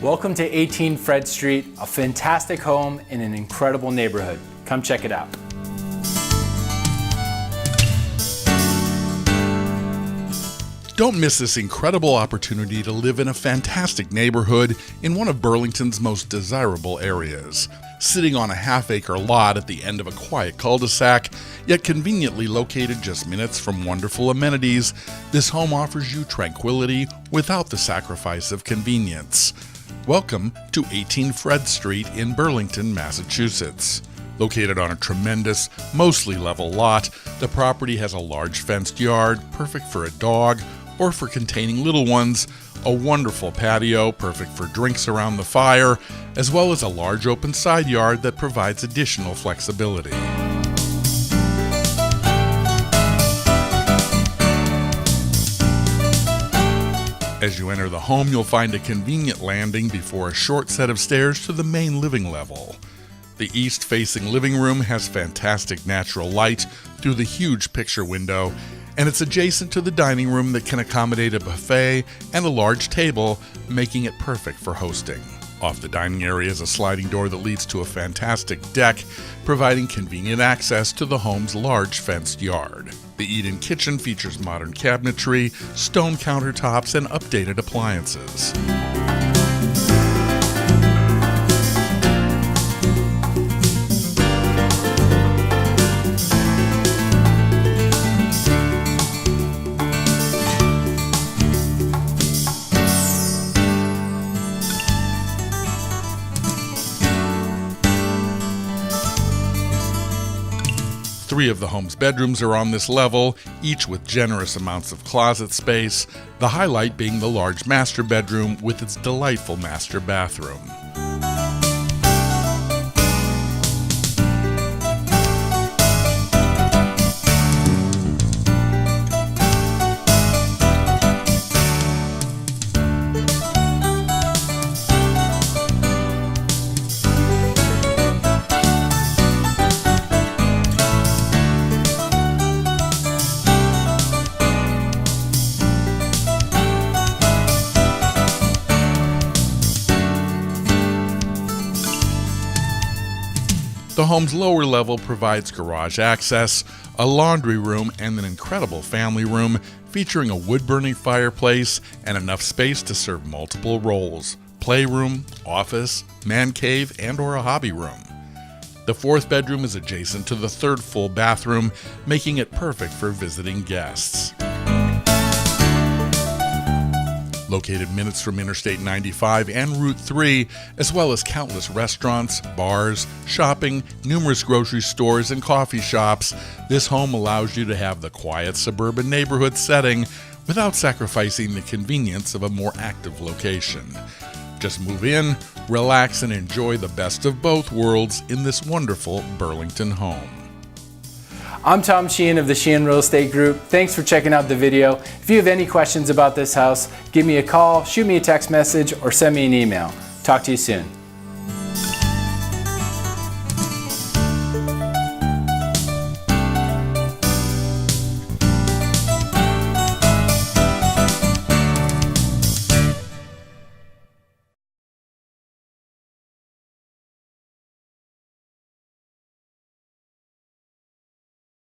Welcome to 18 Fred Street, a fantastic home in an incredible neighborhood. Come check it out. Don't miss this incredible opportunity to live in a fantastic neighborhood in one of Burlington's most desirable areas. Sitting on a half-acre lot at the end of a quiet cul-de-sac, yet conveniently located just minutes from wonderful amenities, this home offers you tranquility without the sacrifice of convenience. Welcome to 18 Fred Street in Burlington, Massachusetts. Located on a tremendous, mostly level lot, the property has a large fenced yard, perfect for a dog, or for containing little ones, a wonderful patio, perfect for drinks around the fire, as well as a large open side yard that provides additional flexibility. As you enter the home, you'll find a convenient landing before a short set of stairs to the main living level. The east-facing living room has fantastic natural light through the huge picture window, and it's adjacent to the dining room that can accommodate a buffet and a large table, making it perfect for hosting. Off the dining area is a sliding door that leads to a fantastic deck, providing convenient access to the home's large fenced yard. The eat-in kitchen features modern cabinetry, stone countertops, and updated appliances. Three of the home's bedrooms are on this level, each with generous amounts of closet space, the highlight being the large master bedroom with its delightful master bathroom. The home's lower level provides garage access, a laundry room, and an incredible family room featuring a wood-burning fireplace and enough space to serve multiple roles: playroom, office, man cave, and/or a hobby room. The fourth bedroom is adjacent to the third full bathroom, making it perfect for visiting guests. Located minutes from Interstate 95 and Route 3, as well as countless restaurants, bars, shopping, numerous grocery stores, and coffee shops, this home allows you to have the quiet suburban neighborhood setting without sacrificing the convenience of a more active location. Just move in, relax, and enjoy the best of both worlds in this wonderful Burlington home. I'm Tom Sheehan of the Sheehan Real Estate Group. Thanks for checking out the video. If you have any questions about this house, give me a call, shoot me a text message, or send me an email. Talk to you soon.